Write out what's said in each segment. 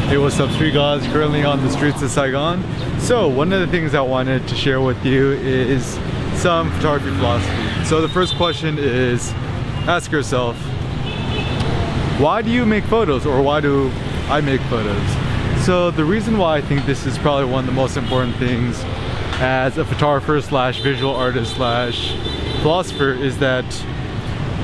Hey, what's up, street guys? Currently on the streets of Saigon. So one of the things I wanted to share with you is some photography philosophy. So the first question is, ask yourself, why do you make photos, or why do I make photos? So the reason why I think this is probably one of the most important things as a photographer slash visual artist slash philosopher is that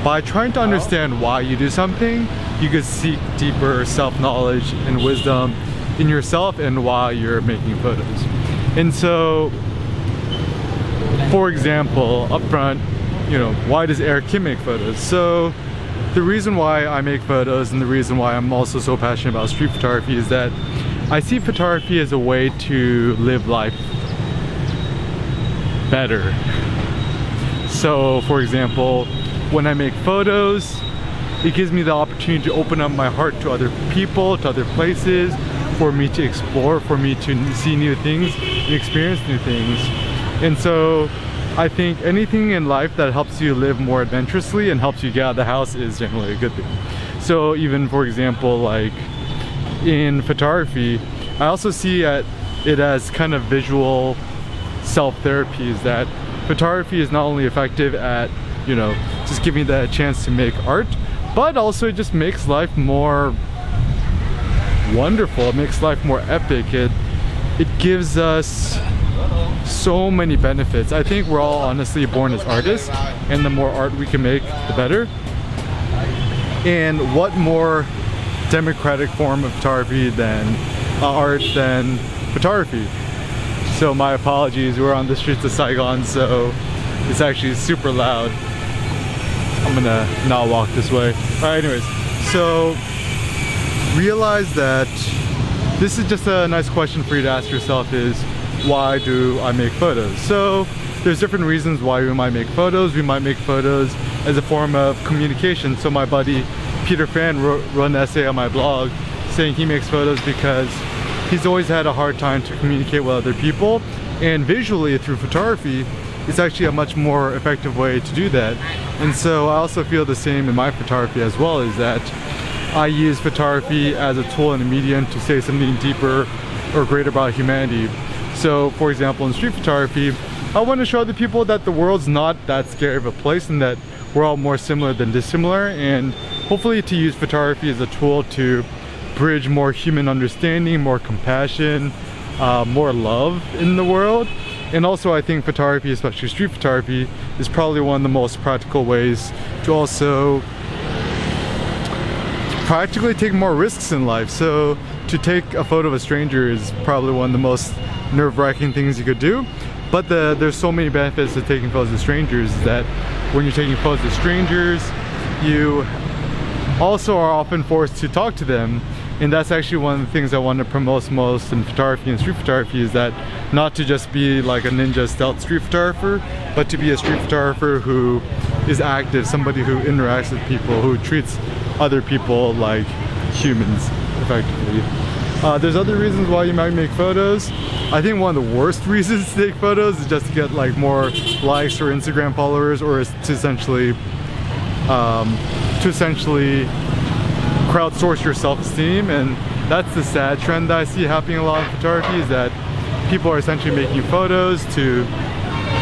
by trying to understand why you do something, you can seek deeper self-knowledge and wisdom in yourself and why you're making photos. And so, for example, up front, why does Eric Kim make photos? So the reason why I make photos and the reason why I'm also so passionate about street photography is that I see photography as a way to live life better. So for example, when I make photos, it gives me the opportunity to open up my heart to other people, to other places, for me to explore, for me to see new things and experience new things. And so I think anything in life that helps you live more adventurously and helps you get out of the house is generally a good thing. So even, for example, like in photography, I also see it as kind of visual self-therapy, is that photography is not only effective at just giving that chance to make art, but also it just makes life more wonderful. It makes life more epic. It gives us so many benefits. I think we're all honestly born as artists, and the more art we can make, the better. And what more democratic form of photography than art than photography? So my apologies, we're on the streets of Saigon, so it's actually super loud. I'm gonna not walk this way. Alright, anyways, so realize that this is just a nice question for you to ask yourself is, why do I make photos? So there's different reasons why we might make photos. We might make photos as a form of communication. So my buddy Peter Fan wrote an essay on my blog saying he makes photos because he's always had a hard time to communicate with other people, and visually through photography it's actually a much more effective way to do that. And so I also feel the same in my photography as well, is that I use photography as a tool and a medium to say something deeper or greater about humanity. So for example, in street photography, I want to show other people that the world's not that scary of a place and that we're all more similar than dissimilar, and hopefully to use photography as a tool to bridge more human understanding, more compassion, more love in the world. And also I think photography, especially street photography, is probably one of the most practical ways to also practically take more risks in life. So to take a photo of a stranger is probably one of the most nerve-wracking things you could do, but there's so many benefits to taking photos of strangers that when you're taking photos of strangers, you also are often forced to talk to them. And that's actually one of the things I want to promote most in photography and street photography, is that not to just be like a ninja stealth street photographer, but to be a street photographer who is active, somebody who interacts with people, who treats other people like humans effectively. There's other reasons why you might make photos. I think one of the worst reasons to take photos is just to get like more likes or Instagram followers, or to essentially crowdsource your self-esteem. And that's the sad trend that I see happening a lot in photography, is that people are essentially making photos to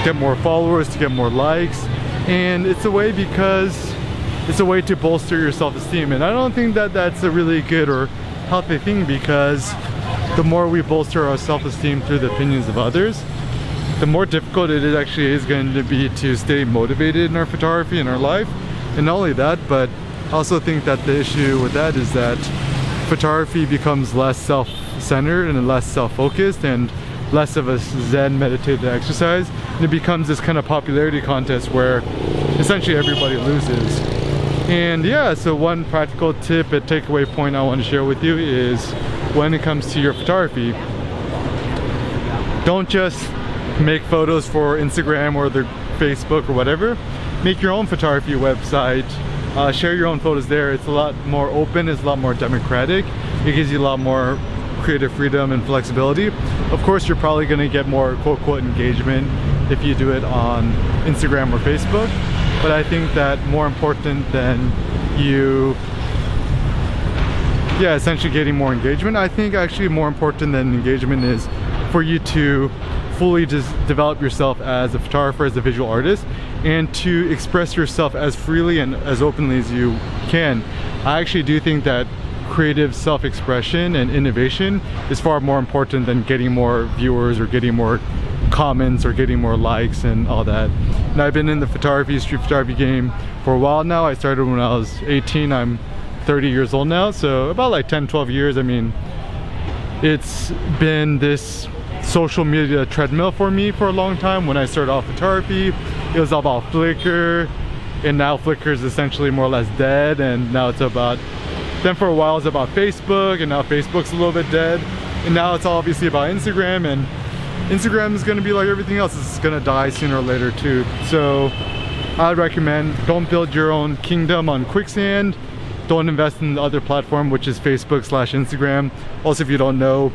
get more followers, to get more likes, and it's a way to bolster your self-esteem. And I don't think that that's a really good or healthy thing, because the more we bolster our self-esteem through the opinions of others, the more difficult it actually is going to be to stay motivated in our photography and our life. And not only that, but I also think that the issue with that is that photography becomes less self-centered and less self-focused and less of a Zen meditative exercise, and it becomes this kind of popularity contest where essentially everybody loses. And yeah, so one practical tip and takeaway point I want to share with you is, when it comes to your photography, don't just make photos for Instagram or the Facebook or whatever. Make your own photography website, share your own photos there. It's a lot more open, it's a lot more democratic, it gives you a lot more creative freedom and flexibility. Of course, you're probably going to get more quote-unquote engagement if you do it on Instagram or Facebook, but I think that more important than you yeah, essentially getting more engagement. I think actually more important than engagement is for you to fully just develop yourself as a photographer, as a visual artist, and to express yourself as freely and as openly as you can. I actually do think that creative self-expression and innovation is far more important than getting more viewers or getting more comments or getting more likes and all that. And I've been in the street photography game for a while now. I started when I was 18. I'm 30 years old now, so about like 10-12 years. I mean, it's been this social media treadmill for me for a long time. When I started off photography, it was all about Flickr, and now Flickr is essentially more or less dead, and now it's about, then for a while it's about Facebook, and now Facebook's a little bit dead, and now it's obviously about Instagram, and Instagram is going to be like everything else, it's going to die sooner or later too. So I'd recommend don't build your own kingdom on quicksand. Don't invest in the other platform, which is Facebook/Instagram. Also, if you don't know,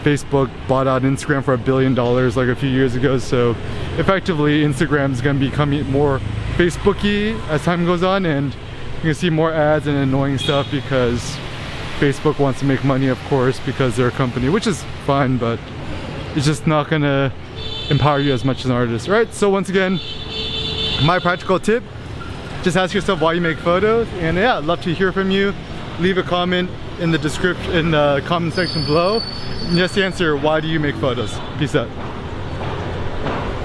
Facebook bought out Instagram for $1 billion like a few years ago, so effectively Instagram is going to become more Facebooky as time goes on, and you can see more ads and annoying stuff because Facebook wants to make money, of course, because they're a company, which is fine, but it's just not going to empower you as much as an artist. Right? So once again, my practical tip, just ask yourself why you make photos, and yeah, I'd love to hear from you. Leave a comment in the description, in the comment section below. Just answer, why do you make photos? Peace out.